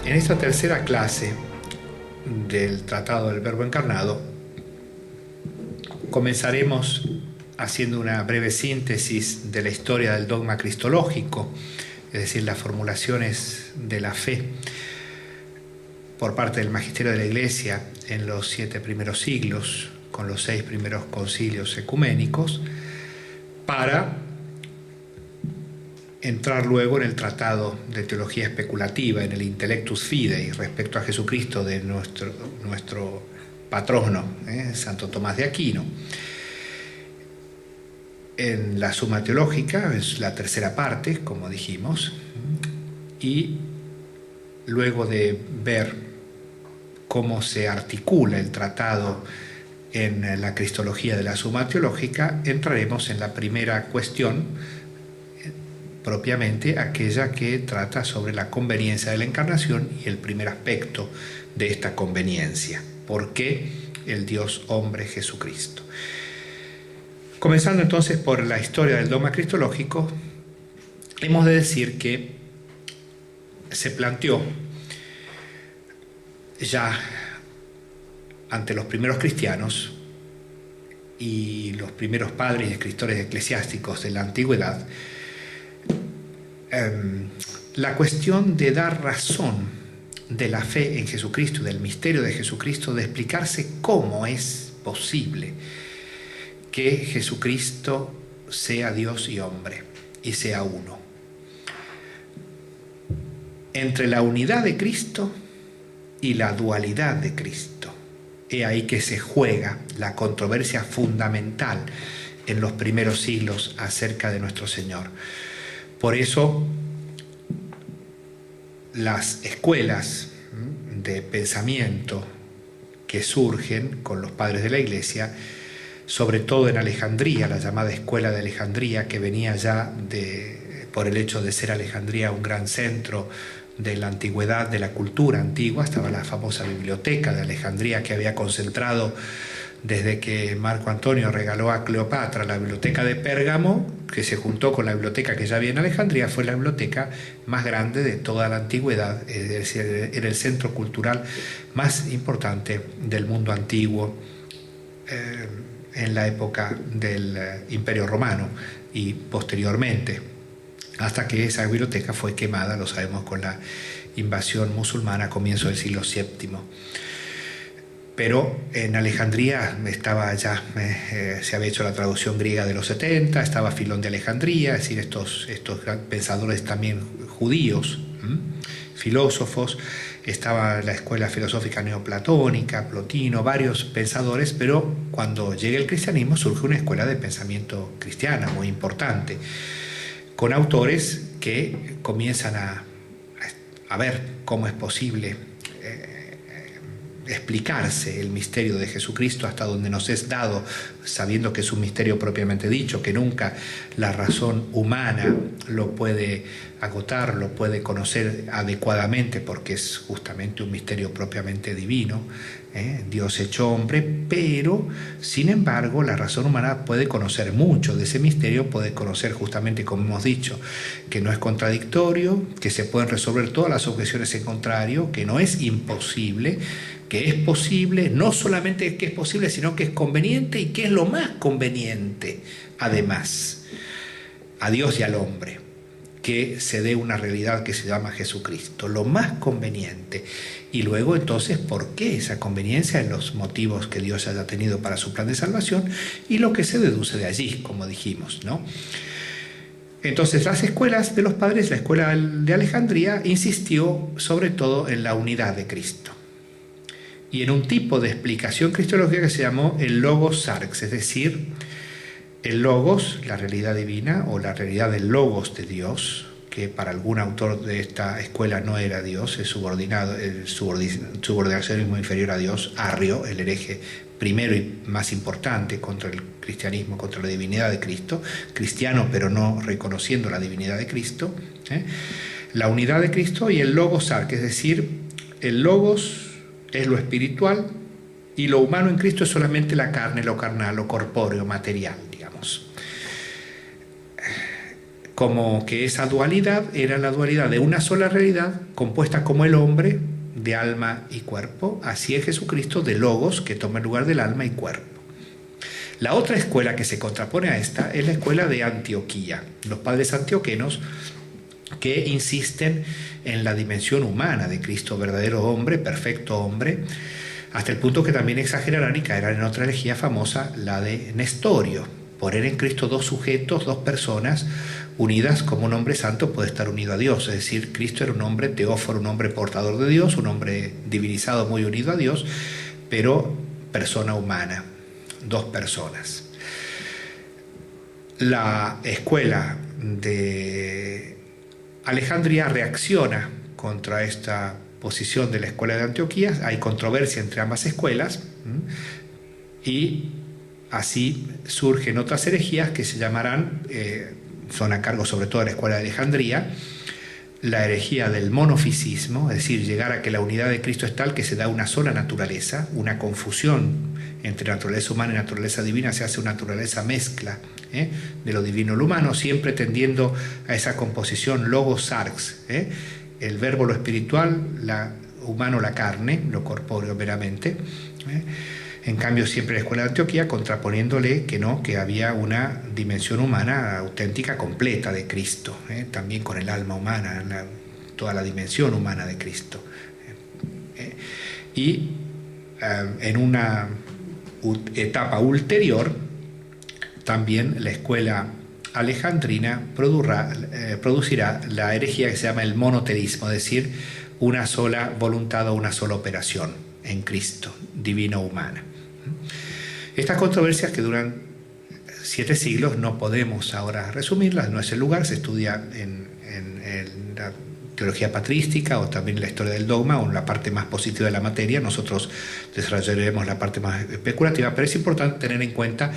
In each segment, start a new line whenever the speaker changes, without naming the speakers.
En esta tercera clase del Tratado del Verbo Encarnado comenzaremos haciendo una breve síntesis de la historia del dogma cristológico, es decir, las formulaciones de la fe por parte del magisterio de la Iglesia en los 7 primeros siglos, con los 6 primeros concilios ecuménicos, para entrar luego en el tratado de teología especulativa, en el Intellectus Fidei, respecto a Jesucristo de nuestro patrono, Santo Tomás de Aquino. En la Suma Teológica es la tercera parte, como dijimos, y luego de ver cómo se articula el tratado en la cristología de la Suma Teológica, entraremos en la primera cuestión, propiamente aquella que trata sobre la conveniencia de la encarnación y el primer aspecto de esta conveniencia. ¿Por qué el Dios hombre Jesucristo? Comenzando entonces por la historia del dogma cristológico, hemos de decir que se planteó ya ante los primeros cristianos y los primeros padres y escritores eclesiásticos de la antigüedad la cuestión de dar razón de la fe en Jesucristo, del misterio de Jesucristo, de explicarse cómo es posible que Jesucristo sea Dios y hombre y sea uno. Entre la unidad de Cristo y la dualidad de Cristo. He ahí que se juega la controversia fundamental en los primeros siglos acerca de nuestro Señor. Por eso las escuelas de pensamiento que surgen con los padres de la Iglesia, sobre todo en Alejandría, la llamada Escuela de Alejandría, que venía ya por el hecho de ser Alejandría un gran centro de la antigüedad, de la cultura antigua. Estaba la famosa biblioteca de Alejandría, que había concentrado desde que Marco Antonio regaló a Cleopatra la biblioteca de Pérgamo, que se juntó con la biblioteca que ya había en Alejandría, fue la biblioteca más grande de toda la antigüedad, es decir, era el centro cultural más importante del mundo antiguo en la época del Imperio Romano y posteriormente, hasta que esa biblioteca fue quemada, lo sabemos, con la invasión musulmana a comienzos del siglo VII. Pero en Alejandría estaba ya, se había hecho la traducción griega de los 70, estaba Filón de Alejandría, es decir, estos pensadores también judíos, filósofos, estaba la escuela filosófica neoplatónica, Plotino, varios pensadores, pero cuando llega el cristianismo surge una escuela de pensamiento cristiana muy importante, con autores que comienzan a ver cómo es posible explicarse el misterio de Jesucristo hasta donde nos es dado, sabiendo que es un misterio propiamente dicho, que nunca la razón humana lo puede agotar, lo puede conocer adecuadamente, porque es justamente un misterio propiamente divino, Dios hecho hombre, pero sin embargo la razón humana puede conocer mucho de ese misterio, puede conocer justamente, como hemos dicho, que no es contradictorio, que se pueden resolver todas las objeciones en contrario, que no es imposible, que es posible, no solamente que es posible, sino que es conveniente, y que es lo más conveniente, además, a Dios y al hombre, que se dé una realidad que se llama Jesucristo, lo más conveniente. Y luego entonces, ¿por qué esa conveniencia? En los motivos que Dios haya tenido para su plan de salvación y lo que se deduce de allí, como dijimos, ¿no? Entonces, las escuelas de los padres, la escuela de Alejandría, insistió sobre todo en la unidad de Cristo y en un tipo de explicación cristológica que se llamó el Logos Sarx, es decir, el Logos, la realidad divina, o la realidad del Logos de Dios, que para algún autor de esta escuela no era Dios, es subordinado, subordinacionismo inferior a Dios, Arrio, el hereje primero y más importante contra el cristianismo, contra la divinidad de Cristo, cristiano pero no reconociendo la divinidad de Cristo, la unidad de Cristo y el Logos Sarx, es decir, el Logos es lo espiritual y lo humano en Cristo es solamente la carne, lo carnal, lo corpóreo, material, digamos. como que esa dualidad era la dualidad de una sola realidad compuesta como el hombre, de alma y cuerpo, así es Jesucristo de logos que toma el lugar del alma y cuerpo. La otra escuela que se contrapone a esta es la escuela de Antioquía, los padres antioquenos, que insisten en la dimensión humana de Cristo, verdadero hombre, perfecto hombre, hasta el punto que también exagerarán y caerán en otra herejía famosa, la de Nestorio, poner en Cristo dos sujetos, dos personas unidas, como un hombre santo puede estar unido a Dios. Es decir, Cristo era un hombre teóforo, un hombre portador de Dios, un hombre divinizado muy unido a Dios, pero persona humana, dos personas. La escuela de Alejandría reacciona contra esta posición de la escuela de Antioquía. Hay controversia entre ambas escuelas y así surgen otras herejías que se llamarán, son a cargo sobre todo de la escuela de Alejandría, la herejía del monofisismo, es decir, llegar a que la unidad de Cristo es tal que se da una sola naturaleza, una confusión entre naturaleza humana y naturaleza divina, se hace una naturaleza mezcla de lo divino y lo humano, siempre tendiendo a esa composición logos-sarx, el verbo lo espiritual, humano la carne, lo corpóreo meramente. En cambio, siempre la escuela de Antioquía contraponiéndole que no, que había una dimensión humana auténtica, completa de Cristo, también con el alma humana, toda la dimensión humana de Cristo. Y en una etapa ulterior, también la escuela alejandrina producirá la herejía que se llama el monoteísmo, es decir, una sola voluntad o una sola operación en Cristo, divino-humana. Estas controversias que duran 7 siglos no podemos ahora resumirlas, no es el lugar, se estudia en la teología patrística o también en la historia del dogma o en la parte más positiva de la materia. Nosotros desarrollaremos la parte más especulativa, pero es importante tener en cuenta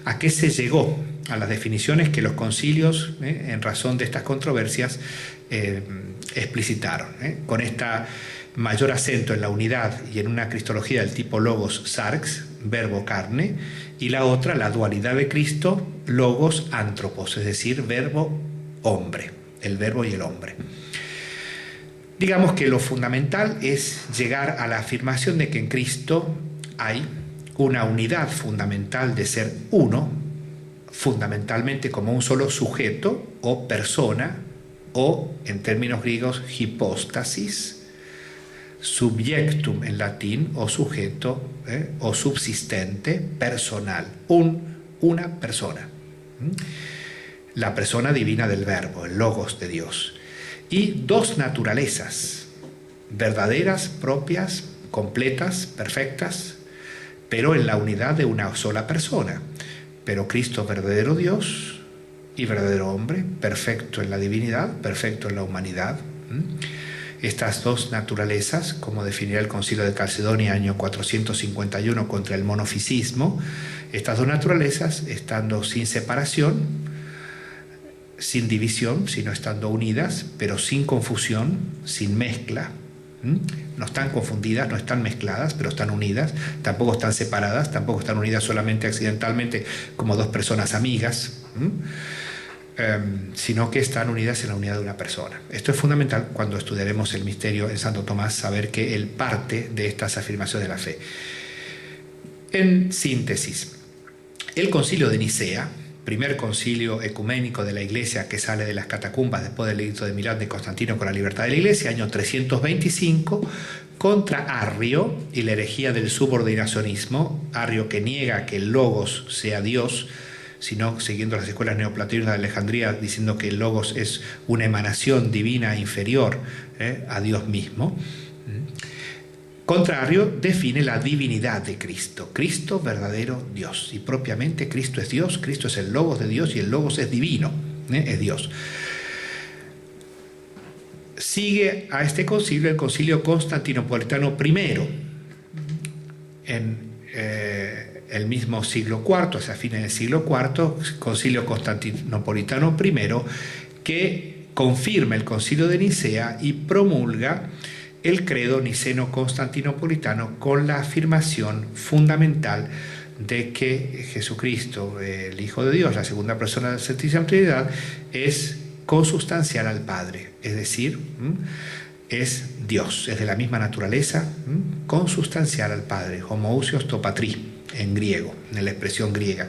a qué se llegó, a las definiciones que los concilios, en razón de estas controversias, explicitaron, con esta mayor acento en la unidad y en una cristología del tipo logos sarx, verbo carne, y la otra, la dualidad de Cristo, logos antropos, es decir, verbo hombre, el verbo y el hombre. Digamos que lo fundamental es llegar a la afirmación de que en Cristo hay una unidad fundamental de ser uno, fundamentalmente como un solo sujeto o persona, o en términos griegos, hipóstasis, subjectum en latín, o sujeto, o subsistente, personal, una persona. La persona divina del verbo, el logos de Dios. Y dos naturalezas, verdaderas, propias, completas, perfectas, pero en la unidad de una sola persona. Pero Cristo, verdadero Dios y verdadero hombre, perfecto en la divinidad, perfecto en la humanidad. Estas dos naturalezas, como definirá el Concilio de Calcedonia, año 451, contra el monofisismo, estas dos naturalezas, estando sin separación, sin división, sino estando unidas, pero sin confusión, sin mezcla. No están confundidas, no están mezcladas, pero están unidas, tampoco están separadas, tampoco están unidas solamente accidentalmente como dos personas amigas, sino que están unidas en la unidad de una persona. Esto es fundamental cuando estudiaremos el misterio en Santo Tomás, saber que él parte de estas afirmaciones de la fe. En síntesis, el Concilio de Nicea, primer concilio ecuménico de la Iglesia que sale de las catacumbas después del edicto de Milán de Constantino con la libertad de la Iglesia, año 325, contra Arrio y la herejía del subordinacionismo, Arrio que niega que el Logos sea Dios, sino siguiendo las escuelas neoplatonicas de Alejandría, diciendo que el Logos es una emanación divina inferior a Dios mismo. Contrario, define la divinidad de Cristo. Cristo, verdadero Dios. Y propiamente Cristo es Dios, Cristo es el Logos de Dios y el Logos es divino, es Dios. Sigue a este concilio el Concilio Constantinopolitano I, en el mismo siglo IV, o sea, a fines del siglo IV, Concilio Constantinopolitano I, que confirma el Concilio de Nicea y promulga el credo niceno-constantinopolitano con la afirmación fundamental de que Jesucristo, el Hijo de Dios, la segunda persona de la Santísima Trinidad, es consustancial al Padre, es decir, es Dios, es de la misma naturaleza, consustancial al Padre, homoousios to patri, en griego, en la expresión griega.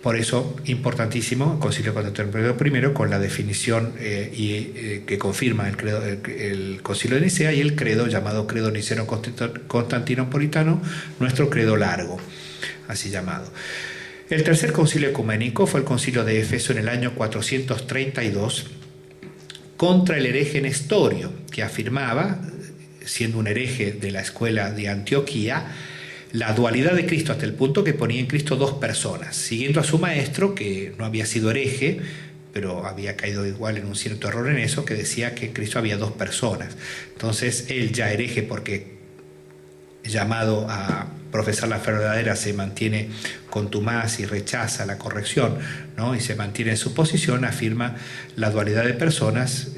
Por eso, importantísimo, el Concilio Constantinopolitano I, con la definición que confirma el Concilio de Nicea y el credo llamado Credo Niceno Constantinopolitano, nuestro credo largo, así llamado. El tercer concilio ecuménico fue el Concilio de Éfeso en el año 432, contra el hereje Nestorio, que afirmaba, siendo un hereje de la escuela de Antioquía, la dualidad de Cristo, hasta el punto que ponía en Cristo dos personas, siguiendo a su maestro, que no había sido hereje, pero había caído igual en un cierto error en eso, que decía que en Cristo había dos personas. Entonces él, ya hereje porque llamado a profesar la fe verdadera, se mantiene contumaz y rechaza la corrección, ¿no? Y se mantiene en su posición, afirma la dualidad de personas,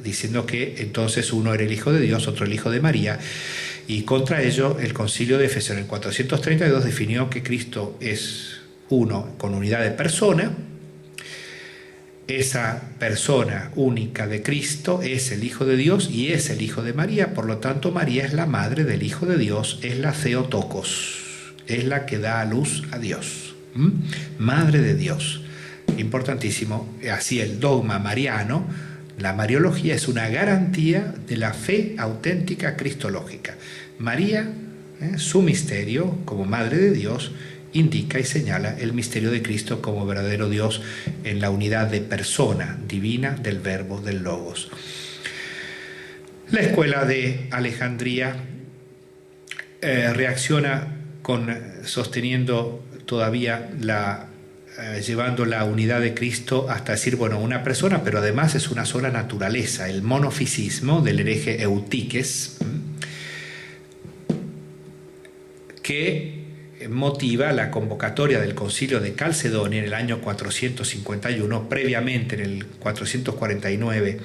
diciendo que entonces uno era el Hijo de Dios, otro el Hijo de María. Y contra ello, el Concilio de Éfeso en el 432 definió que Cristo es uno con unidad de persona. Esa persona única de Cristo es el Hijo de Dios y es el Hijo de María. Por lo tanto, María es la madre del Hijo de Dios, es la Theotokos, es la que da a luz a Dios. Madre de Dios. Importantísimo. Así el dogma mariano, la mariología, es una garantía de la fe auténtica cristológica. María, su misterio como Madre de Dios, indica y señala el misterio de Cristo como verdadero Dios en la unidad de persona divina del Verbo, del Logos. La escuela de Alejandría reacciona sosteniendo todavía llevando la unidad de Cristo hasta decir, bueno, una persona, pero además es una sola naturaleza, el monofisismo del hereje Eutiques, que motiva la convocatoria del Concilio de Calcedonia en el año 451. Previamente, en el 449,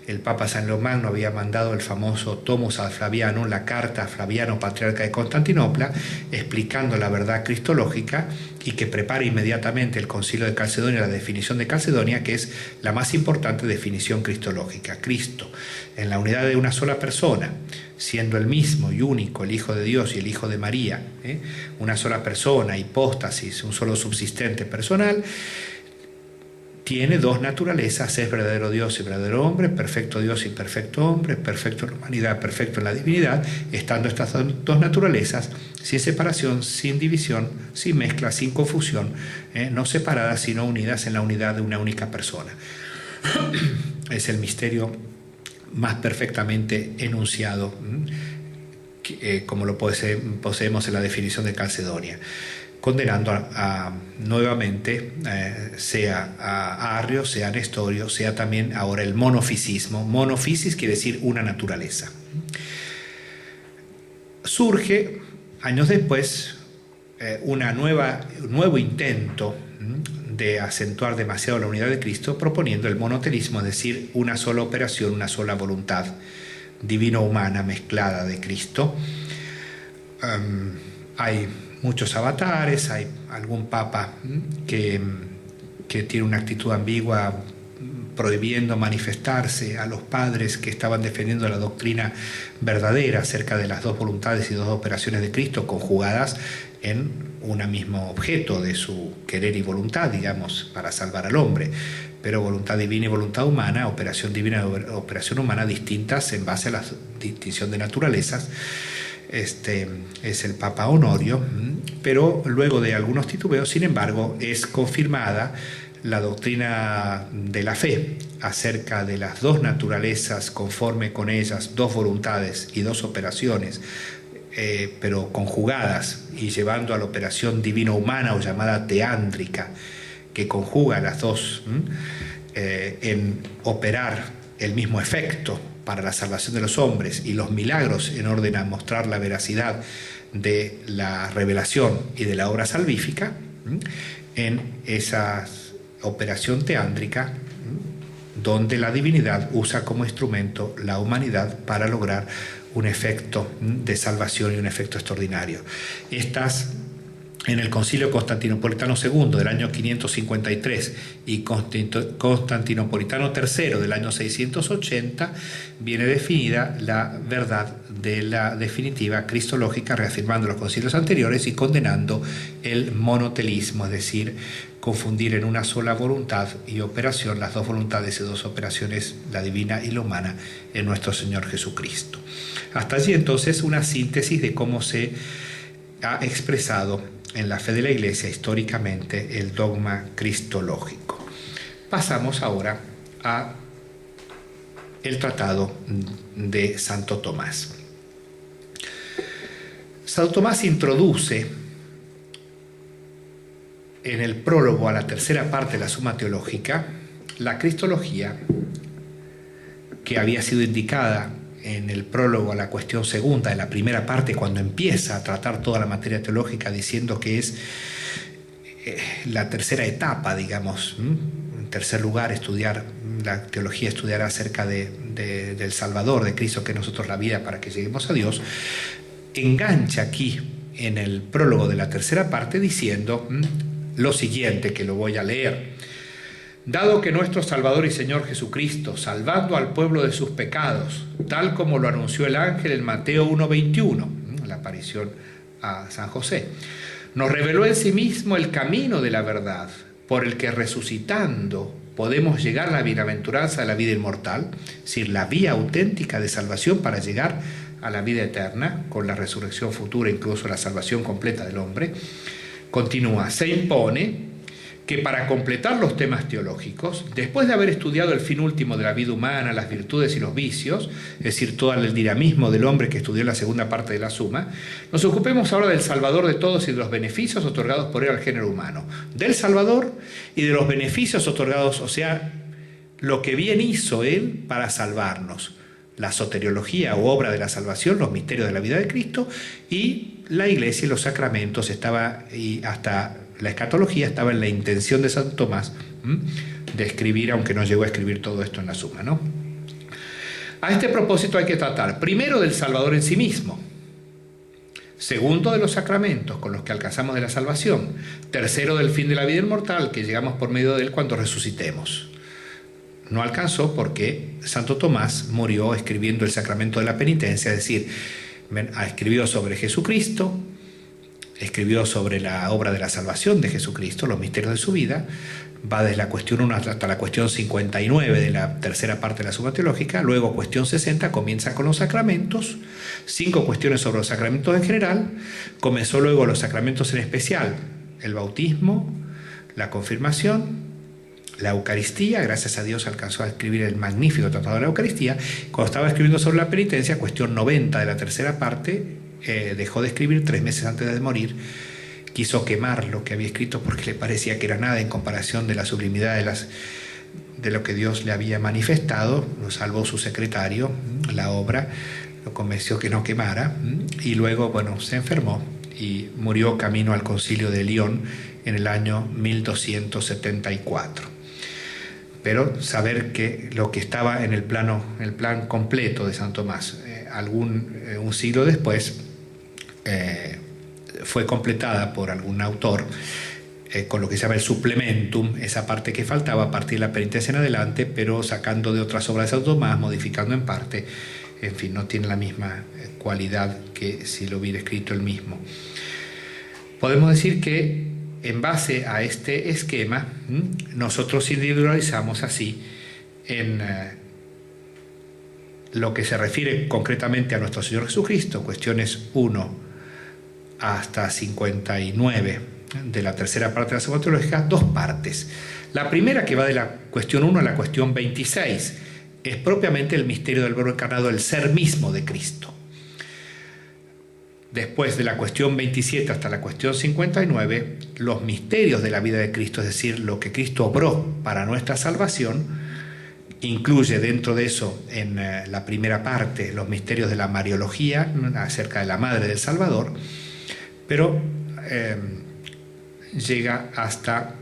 el Papa San León Magno había mandado el famoso Tomus ad Flaviano, la carta a Flaviano, patriarca de Constantinopla, explicando la verdad cristológica, y que prepara inmediatamente el Concilio de Calcedonia la definición de Calcedonia, que es la más importante definición cristológica. Cristo, en la unidad de una sola persona, siendo el mismo y único el Hijo de Dios y el Hijo de María, una sola persona, hipóstasis, un solo subsistente personal, tiene dos naturalezas, es verdadero Dios y verdadero hombre, perfecto Dios y perfecto hombre, perfecto en la humanidad, perfecto en la divinidad, estando estas dos naturalezas sin separación, sin división, sin mezcla, sin confusión, no separadas sino unidas en la unidad de una única persona. Es el misterio más perfectamente enunciado, como lo poseemos en la definición de Calcedonia, condenando nuevamente, sea a Arrio, sea a Nestorio, sea también ahora el monofisismo. Monofisis quiere decir una naturaleza. Surge, años después, un nuevo intento de acentuar demasiado la unidad de Cristo, proponiendo el monotelismo, es decir, una sola operación, una sola voluntad divino-humana mezclada de Cristo. Hay muchos avatares, hay algún papa que tiene una actitud ambigua, prohibiendo manifestarse a los padres que estaban defendiendo la doctrina verdadera acerca de las dos voluntades y dos operaciones de Cristo conjugadas en un mismo objeto de su querer y voluntad, digamos, para salvar al hombre. Pero voluntad divina y voluntad humana, operación divina y operación humana distintas en base a la distinción de naturalezas. Es el Papa Honorio, pero luego de algunos titubeos, sin embargo, es confirmada la doctrina de la fe acerca de las dos naturalezas, conforme con ellas dos voluntades y dos operaciones, pero conjugadas y llevando a la operación divino-humana o llamada teándrica, que conjuga las dos en operar el mismo efecto para la salvación de los hombres y los milagros en orden a mostrar la veracidad de la revelación y de la obra salvífica, en esa operación teándrica donde la divinidad usa como instrumento la humanidad para lograr un efecto de salvación y un efecto extraordinario. Estas en el Concilio Constantinopolitano II del año 553 y Constantinopolitano III del año 680, viene definida la verdad de la definitiva cristológica, reafirmando los concilios anteriores y condenando el monotelismo, es decir, confundir en una sola voluntad y operación las dos voluntades y dos operaciones, la divina y la humana, en nuestro Señor Jesucristo. Hasta allí entonces una síntesis de cómo se ha expresado en la fe de la Iglesia históricamente el dogma cristológico. Pasamos ahora a el tratado de Santo Tomás. Santo Tomás introduce en el prólogo a la tercera parte de la Suma Teológica la cristología que había sido indicada en el prólogo a la cuestión segunda de la primera parte, cuando empieza a tratar toda la materia teológica, diciendo que es la tercera etapa, digamos. En tercer lugar, estudiar la teología, estudiar acerca del Salvador, de Cristo, que es nosotros la vida para que lleguemos a Dios. Engancha aquí en el prólogo de la tercera parte diciendo lo siguiente, que lo voy a leer. Dado que nuestro Salvador y Señor Jesucristo, salvando al pueblo de sus pecados, tal como lo anunció el ángel en Mateo 1:21, la aparición a San José, nos reveló en sí mismo el camino de la verdad, por el que resucitando podemos llegar a la bienaventuranza de la vida inmortal, es decir, la vía auténtica de salvación para llegar a la vida eterna, con la resurrección futura, incluso la salvación completa del hombre. Continúa, se impone que para completar los temas teológicos, después de haber estudiado el fin último de la vida humana, las virtudes y los vicios, es decir, todo el dinamismo del hombre que estudió la segunda parte de la Suma, nos ocupemos ahora del Salvador de todos y de los beneficios otorgados por él al género humano. Del Salvador y de los beneficios otorgados, o sea, lo que bien hizo él para salvarnos. La soteriología o obra de la salvación, los misterios de la vida de Cristo, y la Iglesia y los sacramentos, y hasta la escatología estaba en la intención de Santo Tomás de escribir, aunque no llegó a escribir todo esto en la Suma, ¿no? A este propósito hay que tratar primero del Salvador en sí mismo, segundo de los sacramentos con los que alcanzamos de la salvación, tercero del fin de la vida inmortal que llegamos por medio de él cuando resucitemos. No alcanzó porque Santo Tomás murió escribiendo el sacramento de la penitencia, es decir, escribió sobre Jesucristo, escribió sobre la obra de la salvación de Jesucristo, los misterios de su vida, va desde la cuestión 1 hasta la cuestión 59 de la tercera parte de la Suma Teológica, luego cuestión 60 comienza con los sacramentos, 5 cuestiones sobre los sacramentos en general, comenzó luego los sacramentos en especial, el bautismo, la confirmación, la Eucaristía, gracias a Dios alcanzó a escribir el magnífico tratado de la Eucaristía. Cuando estaba escribiendo sobre la penitencia, cuestión 90 de la tercera parte, dejó de escribir 3 meses antes de morir, quiso quemar lo que había escrito porque le parecía que era nada en comparación de la sublimidad de lo que Dios le había manifestado. Lo salvó su secretario, la obra, lo convenció que no quemara, y luego, bueno, se enfermó y murió camino al concilio de León en el año 1274. Pero saber que lo que estaba en el plan completo de San Tomás, un siglo después, fue completada por algún autor con lo que se llama el suplementum, esa parte que faltaba a partir de la penitencia en adelante, pero sacando de otras obras de Santo Tomás, modificando en parte. En fin, no tiene la misma cualidad que si lo hubiera escrito él mismo. Podemos decir que en base a este esquema, nosotros individualizamos así en lo que se refiere concretamente a nuestro Señor Jesucristo, cuestiones 1 hasta 59 de la tercera parte de la Suma Teológica, 2 partes. La primera, que va de la cuestión 1 a la cuestión 26, es propiamente el misterio del Verbo encarnado, el ser mismo de Cristo. Después de la cuestión 27 hasta la cuestión 59, los misterios de la vida de Cristo, es decir, lo que Cristo obró para nuestra salvación, incluye dentro de eso, en la primera parte, los misterios de la Mariología, acerca de la Madre del Salvador, pero llega hasta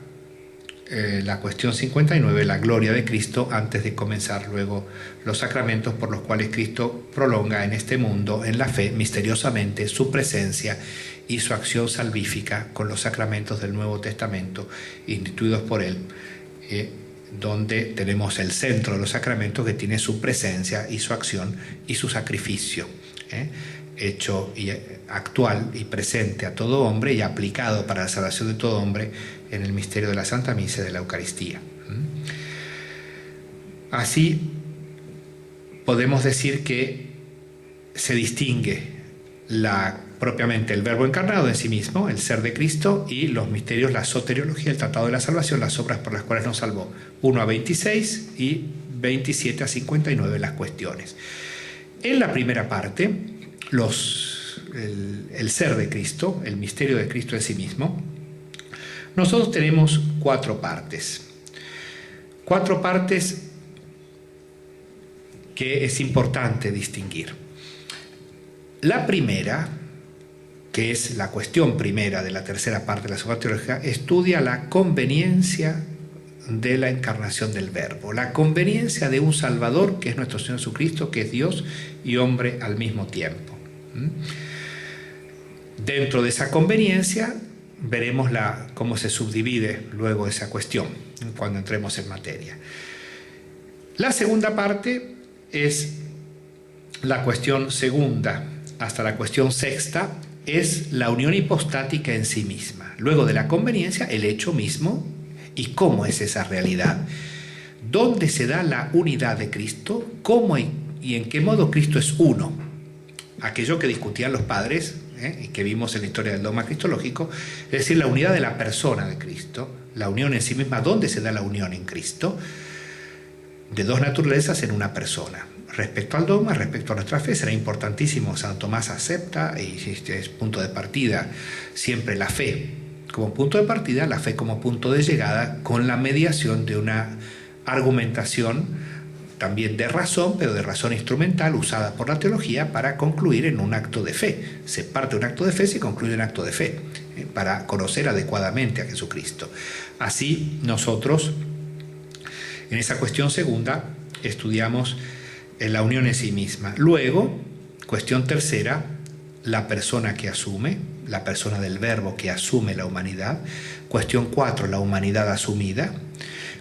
la cuestión 59, la gloria de Cristo, antes de comenzar luego los sacramentos por los cuales Cristo prolonga en este mundo, en la fe, misteriosamente, su presencia y su acción salvífica con los sacramentos del Nuevo Testamento instituidos por Él, donde tenemos el centro de los sacramentos que tiene su presencia y su acción y su sacrificio, hecho y actual y presente a todo hombre y aplicado para la salvación de todo hombre en el misterio de la Santa Misa y de la Eucaristía. Así podemos decir que se distingue propiamente el Verbo encarnado en sí mismo, el ser de Cristo, y los misterios, la soteriología, el tratado de la salvación, las obras por las cuales nos salvó, 1 a 26 y 27 a 59 las cuestiones. En la primera parte, el ser de Cristo, el misterio de Cristo en sí mismo, nosotros tenemos 4 partes. 4 partes que es importante distinguir. La primera, que es la cuestión primera de la tercera parte de la soteriología, estudia la conveniencia de la encarnación del Verbo, la conveniencia de un Salvador que es nuestro Señor Jesucristo, que es Dios y hombre al mismo tiempo. Dentro de esa conveniencia veremos cómo se subdivide luego esa cuestión cuando entremos en materia. La segunda parte es la cuestión segunda hasta la cuestión sexta, es la unión hipostática en sí misma. Luego de la conveniencia, el hecho mismo y cómo es esa realidad. ¿Dónde se da la unidad de Cristo? ¿Cómo y en qué modo Cristo es uno? Aquello que discutían los padres y que vimos en la historia del dogma cristológico, es decir, la unidad de la persona de Cristo, la unión en sí misma. ¿Dónde se da la unión en Cristo? De 2 naturalezas en una persona. Respecto al dogma, respecto a nuestra fe, será importantísimo. San Tomás acepta, y este es punto de partida, siempre la fe como punto de partida, la fe como punto de llegada, con la mediación de una argumentación también de razón, pero de razón instrumental usada por la teología para concluir en un acto de fe. Se parte de un acto de fe, se concluye en un acto de fe, para conocer adecuadamente a Jesucristo. Así nosotros, en esa cuestión segunda, estudiamos la unión en sí misma. Luego, cuestión tercera, la persona que asume, la persona del Verbo que asume la humanidad. Cuestión 4, la humanidad asumida.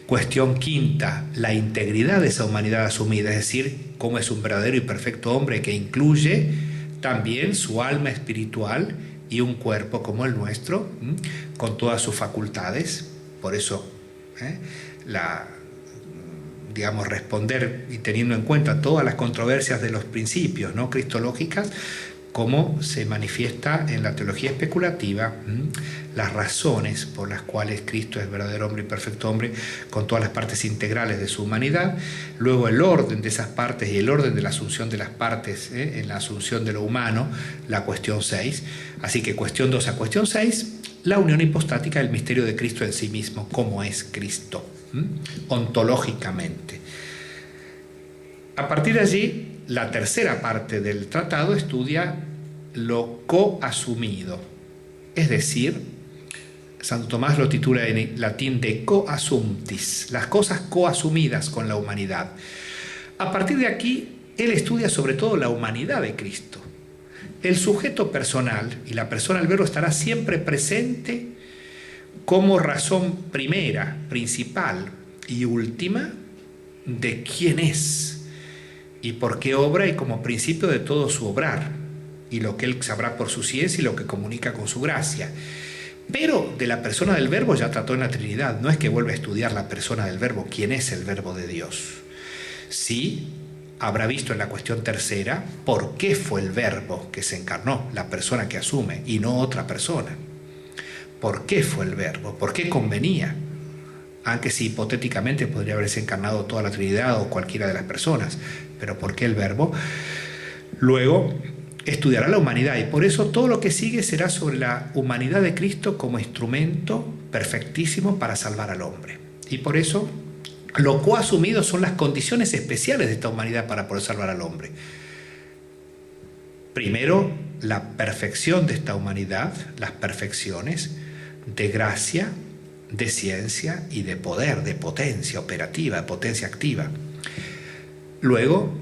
Cuestión quinta, la integridad de esa humanidad asumida, es decir, cómo es un verdadero y perfecto hombre que incluye también su alma espiritual y un cuerpo como el nuestro, con todas sus facultades. Por eso, digamos, responder y teniendo en cuenta todas las controversias de los principios, ¿no?, cristológicas, cómo se manifiesta en la teología especulativa las razones por las cuales Cristo es verdadero hombre y perfecto hombre, con todas las partes integrales de su humanidad. Luego el orden de esas partes y el orden de la asunción de las partes en la asunción de lo humano, la cuestión 6. Así que cuestión 2 a cuestión 6, la unión hipostática del misterio de Cristo en sí mismo, cómo es Cristo, ontológicamente. A partir de allí, la tercera parte del tratado estudia lo coasumido, es decir, Santo Tomás lo titula en latín de coassumptis, las cosas coasumidas con la humanidad. A partir de aquí, él estudia sobre todo la humanidad de Cristo. El sujeto personal y la persona del Verbo estará siempre presente como razón primera, principal y última de quién es y por qué obra, y como principio de todo su obrar, y lo que él sabrá por su ciencia y lo que comunica con su gracia. Pero de la persona del Verbo ya trató en la Trinidad, no es que vuelva a estudiar la persona del Verbo, quién es el Verbo de Dios. Sí, habrá visto en la cuestión tercera por qué fue el Verbo que se encarnó, la persona que asume, y no otra persona. ¿Por qué fue el Verbo? ¿Por qué convenía? Aunque sí, hipotéticamente podría haberse encarnado toda la Trinidad o cualquiera de las personas, pero ¿por qué el Verbo? Luego estudiará la humanidad, y por eso todo lo que sigue será sobre la humanidad de Cristo como instrumento perfectísimo para salvar al hombre. Y por eso lo coasumido son las condiciones especiales de esta humanidad para poder salvar al hombre. Primero, la perfección de esta humanidad, las perfecciones de gracia, de ciencia y de poder, de potencia operativa, de potencia activa. Luego,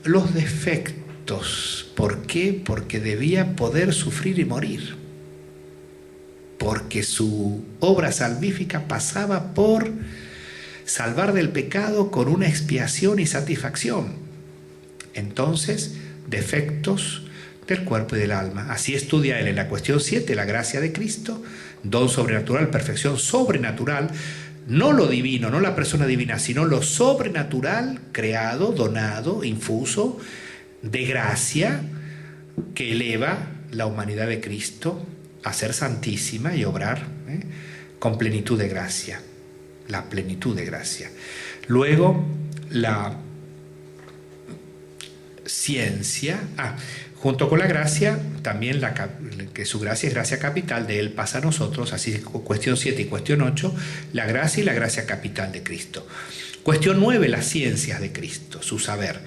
los defectos. ¿Por qué? Porque debía poder sufrir y morir. Porque su obra salvífica pasaba por salvar del pecado con una expiación y satisfacción. Entonces, defectos del cuerpo y del alma. Así estudia él en la cuestión 7, la gracia de Cristo, don sobrenatural, perfección sobrenatural, no lo divino, no la persona divina, sino lo sobrenatural, creado, donado, infuso, de gracia, que eleva la humanidad de Cristo a ser santísima y obrar con plenitud de gracia, la plenitud de gracia. Luego, la ciencia, junto con la gracia, también que su gracia es gracia capital, de él pasa a nosotros, así es cuestión 7 y cuestión 8, la gracia y la gracia capital de Cristo. Cuestión 9, las ciencias de Cristo, su saber.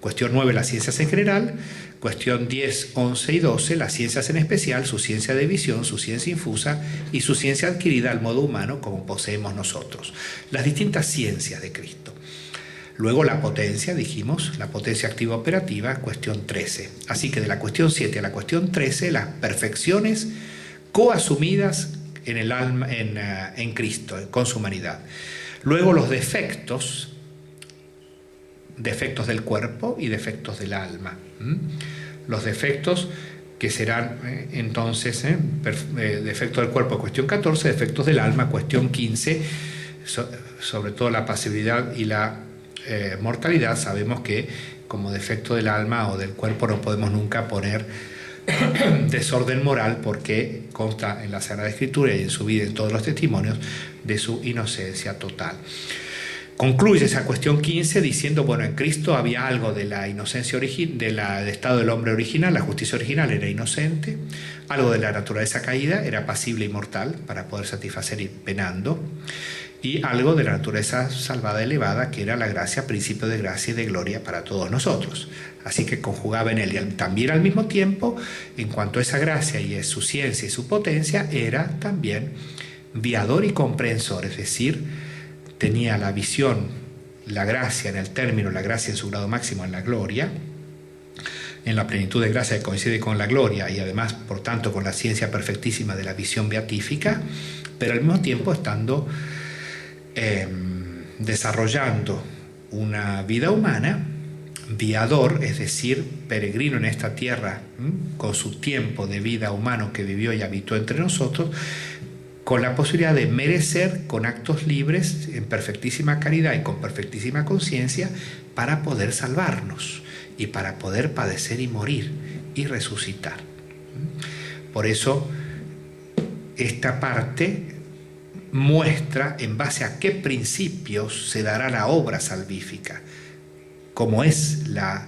Cuestión 9, las ciencias en general. Cuestión 10, 11 y 12, las ciencias en especial, su ciencia de visión, su ciencia infusa y su ciencia adquirida al modo humano como poseemos nosotros. Las distintas ciencias de Cristo. Luego la potencia, dijimos, la potencia activa operativa, cuestión 13. Así que de la cuestión 7 a la cuestión 13, las perfecciones coasumidas en el alma, en Cristo, con su humanidad. Luego los defectos del cuerpo y defectos del alma. Los defectos que serán entonces defectos del cuerpo, cuestión 14, defectos del alma, cuestión 15, sobre todo la pasividad y la mortalidad. Sabemos que como defecto del alma o del cuerpo no podemos nunca poner desorden moral, porque consta en la Sagrada Escritura y en su vida, en todos los testimonios, de su inocencia total. Concluye esa cuestión 15 diciendo, bueno, en Cristo había algo de la inocencia del estado del hombre original, la justicia original era inocente, algo de la naturaleza caída, era pasible y mortal para poder satisfacer y penando, y algo de la naturaleza salvada elevada, que era la gracia, principio de gracia y de gloria para todos nosotros. Así que conjugaba en él, y también al mismo tiempo, en cuanto a esa gracia y su ciencia y su potencia, era también viador y comprensor, es decir, tenía la visión, la gracia en el término, la gracia en su grado máximo en la gloria, en la plenitud de gracia que coincide con la gloria y además, por tanto, con la ciencia perfectísima de la visión beatífica, pero al mismo tiempo estando desarrollando una vida humana, viador, es decir, peregrino en esta tierra, con su tiempo de vida humano que vivió y habitó entre nosotros, con la posibilidad de merecer con actos libres, en perfectísima caridad y con perfectísima conciencia, para poder salvarnos y para poder padecer y morir y resucitar. Por eso, esta parte muestra en base a qué principios se dará la obra salvífica, como es la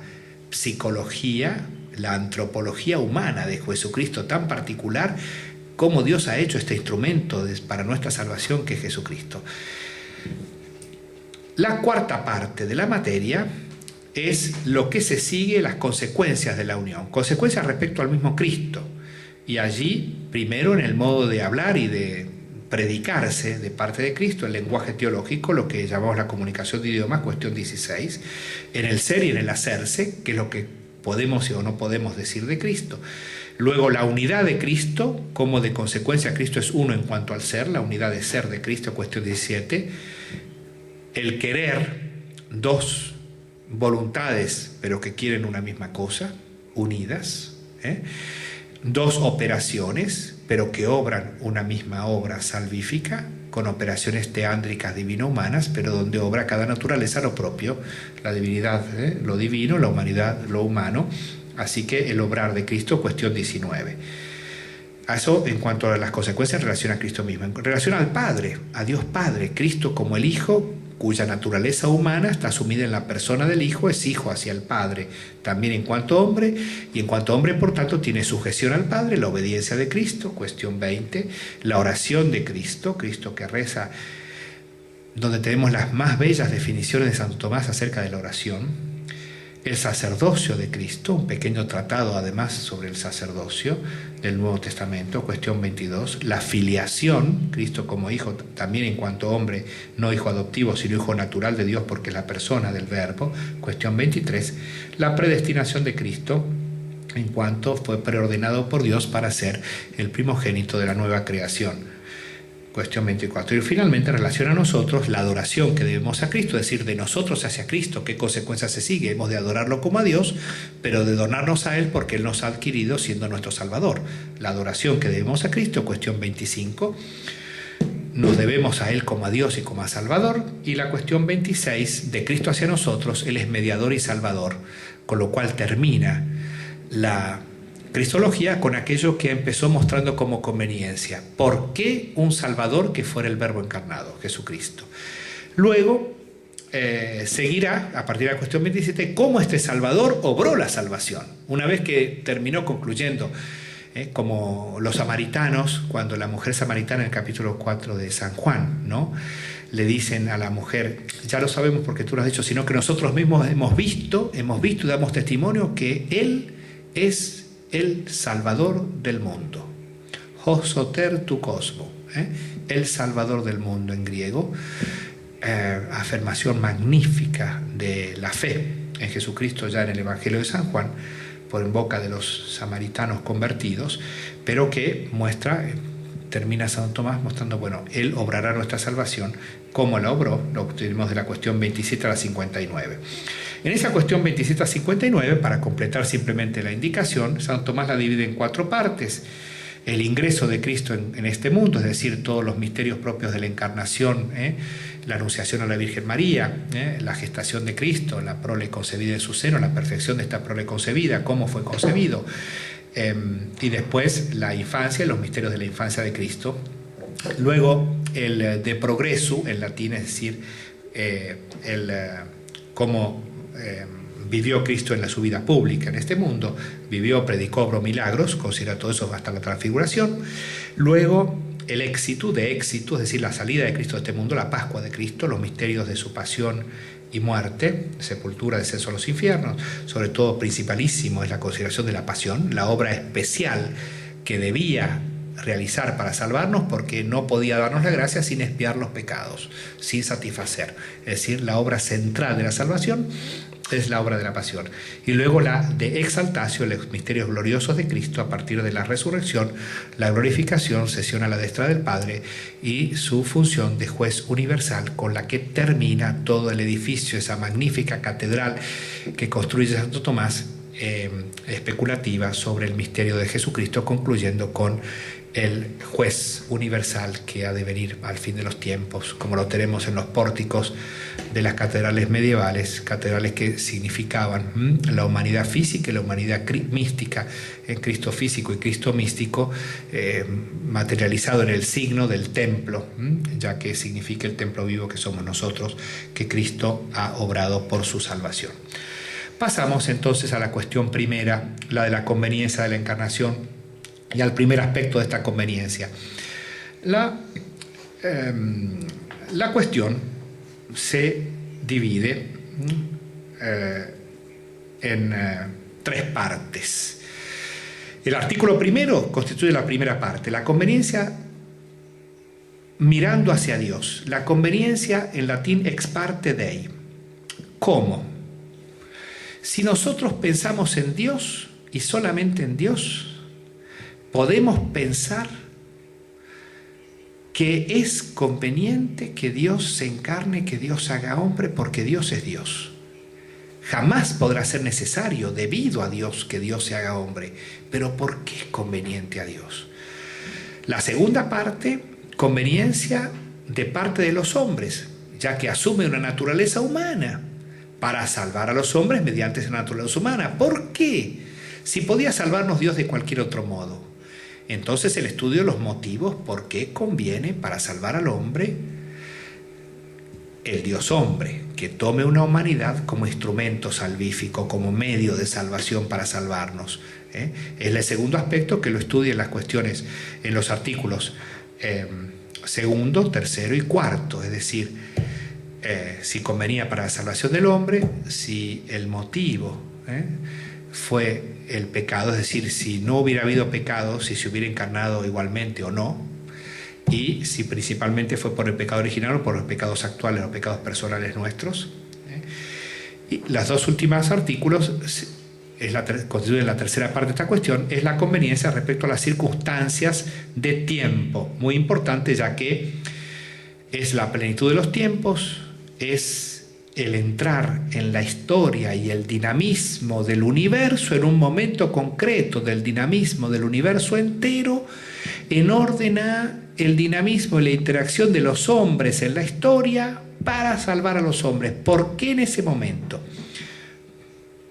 psicología, la antropología humana de Jesucristo tan particular, cómo Dios ha hecho este instrumento para nuestra salvación, que es Jesucristo. La cuarta parte de la materia es lo que se sigue, las consecuencias de la unión, consecuencias respecto al mismo Cristo, y allí primero en el modo de hablar y de predicarse de parte de Cristo, el lenguaje teológico, lo que llamamos la comunicación de idiomas, cuestión 16, en el ser y en el hacerse, que es lo que podemos o no podemos decir de Cristo. Luego la unidad de Cristo, como de consecuencia Cristo es uno en cuanto al ser, la unidad de ser de Cristo, cuestión 17. El querer, dos voluntades, pero que quieren una misma cosa, unidas. Dos operaciones, pero que obran una misma obra salvífica, con operaciones teándricas divino-humanas, pero donde obra cada naturaleza lo propio, la divinidad, lo divino, la humanidad, lo humano. Así que el obrar de Cristo, cuestión 19. A eso en cuanto a las consecuencias en relación a Cristo mismo. En relación al Padre, a Dios Padre, Cristo como el Hijo, cuya naturaleza humana está asumida en la persona del Hijo, es Hijo hacia el Padre, también en cuanto hombre, y en cuanto hombre, por tanto, tiene sujeción al Padre, la obediencia de Cristo, cuestión 20, la oración de Cristo, Cristo que reza, donde tenemos las más bellas definiciones de Santo Tomás acerca de la oración. el sacerdocio de Cristo, un pequeño tratado además sobre el sacerdocio del Nuevo Testamento, cuestión 22, la filiación, Cristo como hijo también en cuanto hombre, no hijo adoptivo, sino hijo natural de Dios porque es la persona del verbo, cuestión 23, la predestinación de Cristo en cuanto fue preordenado por Dios para ser el primogénito de la nueva creación. Cuestión 24. Y finalmente, en relación a nosotros, la adoración que debemos a Cristo, es decir, de nosotros hacia Cristo, ¿qué consecuencia se sigue? Hemos de adorarlo como a Dios, pero de donarnos a Él porque Él nos ha adquirido siendo nuestro Salvador. La adoración que debemos a Cristo, cuestión 25. Nos debemos a Él como a Dios y como a Salvador. Y la cuestión 26, de Cristo hacia nosotros, Él es mediador y Salvador, con lo cual termina la cristología con aquello que empezó mostrando como conveniencia. ¿Por qué un Salvador que fuera el Verbo encarnado, Jesucristo? Luego seguirá, a partir de la cuestión 27, cómo este Salvador obró la salvación. Una vez que terminó concluyendo, como los samaritanos, cuando la mujer samaritana en el capítulo 4 de San Juan, ¿no?, le dicen a la mujer, ya lo sabemos porque tú lo has dicho, sino que nosotros mismos hemos visto y damos testimonio que Él es el Salvador del mundo. Hosoter tu cosmo, el Salvador del mundo en griego. Afirmación magnífica de la fe en Jesucristo ya en el Evangelio de San Juan, por en boca de los samaritanos convertidos, pero que muestra, termina San Tomás mostrando, bueno, Él obrará nuestra salvación. ¿Cómo la obró? Lo obtuvimos de la cuestión 27 a la 59. En esa cuestión 27 a 59, para completar simplemente la indicación, San Tomás la divide en 4 partes. El ingreso de Cristo en este mundo, es decir, todos los misterios propios de la encarnación, la anunciación a la Virgen María, la gestación de Cristo, la prole concebida en su seno, la perfección de esta prole concebida, cómo fue concebido, y después la infancia, los misterios de la infancia de Cristo. Luego el de progreso, en latín, es decir, cómo vivió Cristo en la su vida pública en este mundo, vivió, predicó, obró milagros, considera todo eso hasta la transfiguración. Luego el éxito, es decir, la salida de Cristo de este mundo, la Pascua de Cristo, los misterios de su pasión y muerte, sepultura, descenso a los infiernos. Sobre todo principalísimo es la consideración de la pasión, la obra especial que debía realizar para salvarnos, porque no podía darnos la gracia sin expiar los pecados, sin satisfacer. Es decir, la obra central de la salvación es la obra de la pasión. Y luego la de exaltación, los misterios gloriosos de Cristo a partir de la resurrección, la glorificación, sesión a la destra del Padre y su función de juez universal, con la que termina todo el edificio, esa magnífica catedral que construye Santo Tomás, especulativa sobre el misterio de Jesucristo, concluyendo con el juez universal que ha de venir al fin de los tiempos, como lo tenemos en los pórticos de las catedrales medievales, catedrales que significaban la humanidad física y la humanidad mística, en Cristo físico y Cristo místico, materializado en el signo del templo, ya que significa el templo vivo que somos nosotros, que Cristo ha obrado por su salvación. Pasamos entonces a la cuestión primera, la de la conveniencia de la encarnación, y al primer aspecto de esta conveniencia. La cuestión se divide en 3 partes. El artículo primero constituye la primera parte, la conveniencia mirando hacia Dios, la conveniencia en latín ex parte Dei. ¿Cómo? Si nosotros pensamos en Dios y solamente en Dios, podemos pensar que es conveniente que Dios se encarne, que Dios haga hombre, porque Dios es Dios. Jamás podrá ser necesario, debido a Dios, que Dios se haga hombre. Pero ¿por qué es conveniente a Dios? La segunda parte, conveniencia de parte de los hombres, ya que asume una naturaleza humana para salvar a los hombres mediante esa naturaleza humana. ¿Por qué? Si podía salvarnos Dios de cualquier otro modo. Entonces el estudio de los motivos por qué conviene para salvar al hombre, el Dios hombre, que tome una humanidad como instrumento salvífico, como medio de salvación para salvarnos. Es el segundo aspecto que lo estudia en las cuestiones, en los artículos segundo, tercero y cuarto, es decir, si convenía para la salvación del hombre, si el motivo fue el pecado, es decir, si no hubiera habido pecado, si se hubiera encarnado igualmente o no, y si principalmente fue por el pecado original o por los pecados actuales, los pecados personales nuestros. Y las dos últimas artículos constituyen la tercera parte de esta cuestión, es la conveniencia respecto a las circunstancias de tiempo, muy importante, ya que es la plenitud de los tiempos, es el entrar en la historia y el dinamismo del universo en un momento concreto del dinamismo del universo entero, en orden a el dinamismo y la interacción de los hombres en la historia para salvar a los hombres. ¿Por qué en ese momento?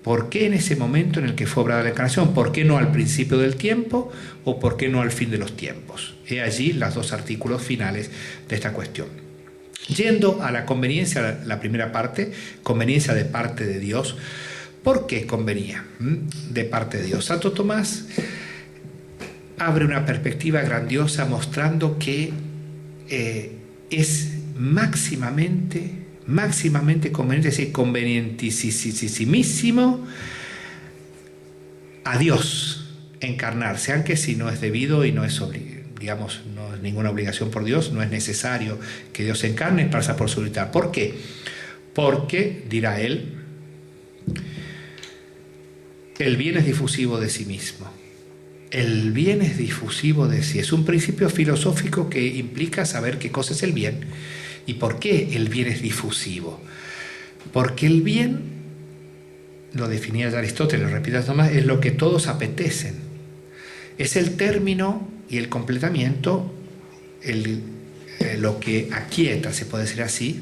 ¿Por qué en ese momento en el que fue obrada la encarnación? ¿Por qué no al principio del tiempo o por qué no al fin de los tiempos? He allí los dos artículos finales de esta cuestión. Yendo a la conveniencia, la primera parte, conveniencia de parte de Dios. ¿Por qué convenía de parte de Dios? Santo Tomás abre una perspectiva grandiosa mostrando que es máximamente conveniente, es decir, convenientísimo a Dios encarnarse, aunque si no es debido y no es digamos, no es ninguna obligación por Dios, no es necesario que Dios se encarne para por su voluntad. ¿Por qué? Porque, dirá él, el bien es difusivo de sí mismo. El bien es difusivo de sí. Es un principio filosófico que implica saber qué cosa es el bien y por qué el bien es difusivo. Porque el bien, lo definía ya Aristóteles, lo repito Tomás, es lo que todos apetecen. Es el término y el completamiento, lo que aquieta, se puede decir así,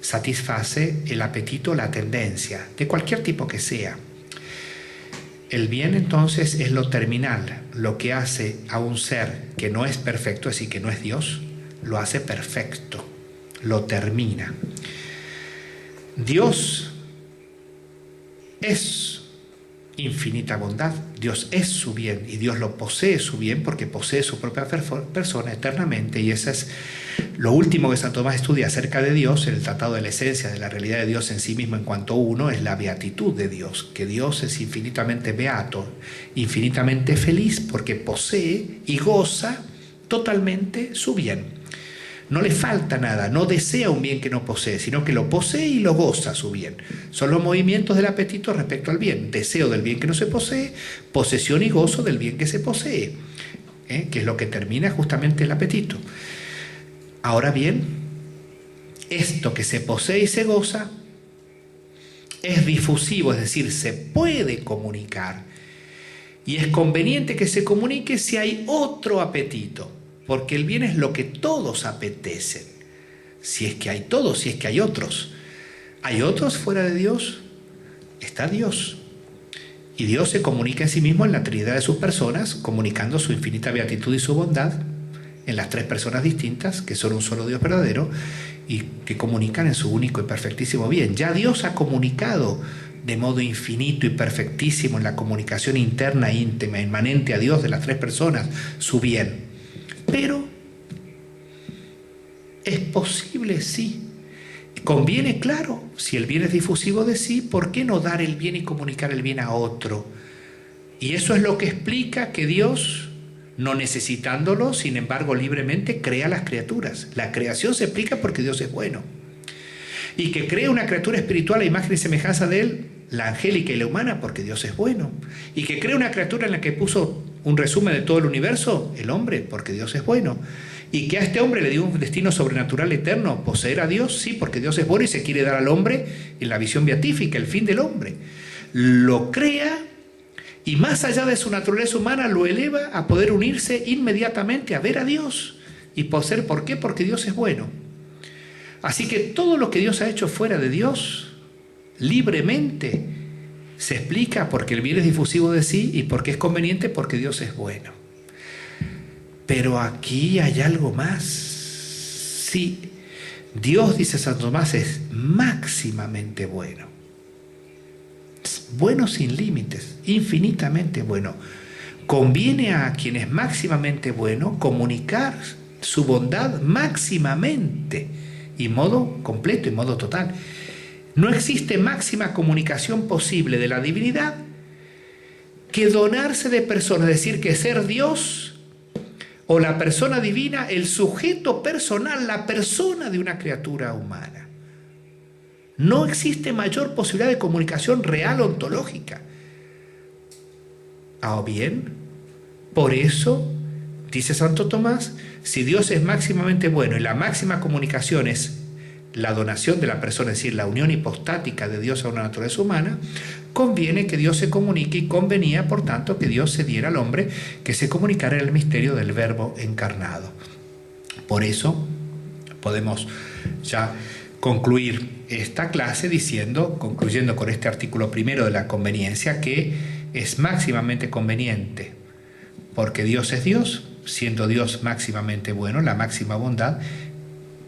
satisface el apetito, la tendencia, de cualquier tipo que sea. El bien entonces es lo terminal, lo que hace a un ser que no es perfecto, es decir, que no es Dios, lo hace perfecto, lo termina. Dios es infinita bondad, Dios es su bien y Dios lo posee su bien porque posee su propia persona eternamente, y eso es lo último que Santo Tomás estudia acerca de Dios, en el Tratado de la Esencia de la realidad de Dios en sí mismo en cuanto uno, es la beatitud de Dios, que Dios es infinitamente beato, infinitamente feliz porque posee y goza totalmente su bien. No le falta nada, no desea un bien que no posee, sino que lo posee y lo goza su bien. Son los movimientos del apetito respecto al bien. Deseo del bien que no se posee, posesión y gozo del bien que se posee, que es lo que termina justamente el apetito. Ahora bien, esto que se posee y se goza es difusivo, es decir, se puede comunicar. Y es conveniente que se comunique si hay otro apetito. Porque el bien es lo que todos apetecen. Si es que hay todos, si es que hay otros. ¿Hay otros fuera de Dios? Está Dios. Y Dios se comunica en sí mismo en la Trinidad de sus personas, comunicando su infinita beatitud y su bondad en las tres personas distintas, que son un solo Dios verdadero, y que comunican en su único y perfectísimo bien. Ya Dios ha comunicado de modo infinito y perfectísimo en la comunicación interna, íntima, inmanente a Dios de las tres personas, su bien. Pero es posible, sí. Conviene, claro, si el bien es difusivo de sí, ¿por qué no dar el bien y comunicar el bien a otro? Y eso es lo que explica que Dios, no necesitándolo, sin embargo libremente, crea las criaturas. La creación se explica porque Dios es bueno. Y que crea una criatura espiritual a imagen y semejanza de Él, la angélica y la humana, porque Dios es bueno. Y que crea una criatura en la que puso un resumen de todo el universo, el hombre, porque Dios es bueno. Y que a este hombre le dio un destino sobrenatural eterno, poseer a Dios, sí, porque Dios es bueno y se quiere dar al hombre en la visión beatífica, el fin del hombre. Lo crea y más allá de su naturaleza humana lo eleva a poder unirse inmediatamente a ver a Dios y poseer. ¿Por qué? Porque Dios es bueno. Así que todo lo que Dios ha hecho fuera de Dios, libremente, se explica porque el bien es difusivo de sí y porque es conveniente porque Dios es bueno. Pero aquí hay algo más. Sí, Dios, dice Santo Tomás, es máximamente bueno. Es bueno sin límites, infinitamente bueno. Conviene a quien es máximamente bueno comunicar su bondad máximamente y modo completo y modo total. No existe máxima comunicación posible de la divinidad que donarse de persona, es decir, que ser Dios o la persona divina, el sujeto personal, la persona de una criatura humana. No existe mayor posibilidad de comunicación real ontológica. ¿O bien? Por eso, dice Santo Tomás, si Dios es máximamente bueno y la máxima comunicación es la donación de la persona, es decir, la unión hipostática de Dios a una naturaleza humana, conviene que Dios se comunique y convenía, por tanto, que Dios se diera al hombre que se comunicara en el misterio del Verbo encarnado. Por eso podemos ya concluir esta clase concluyendo con este artículo primero de la conveniencia, que es máximamente conveniente, porque Dios es Dios, siendo Dios máximamente bueno, la máxima bondad,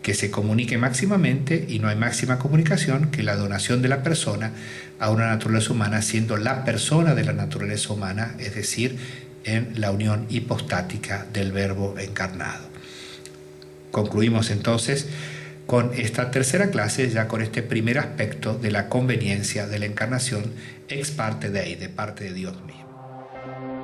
que se comunique máximamente, y no hay máxima comunicación que la donación de la persona a una naturaleza humana, siendo la persona de la naturaleza humana, es decir, en la unión hipostática del Verbo encarnado. Concluimos entonces con esta tercera clase, ya con este primer aspecto de la conveniencia de la encarnación ex parte Dei, de parte de Dios mismo.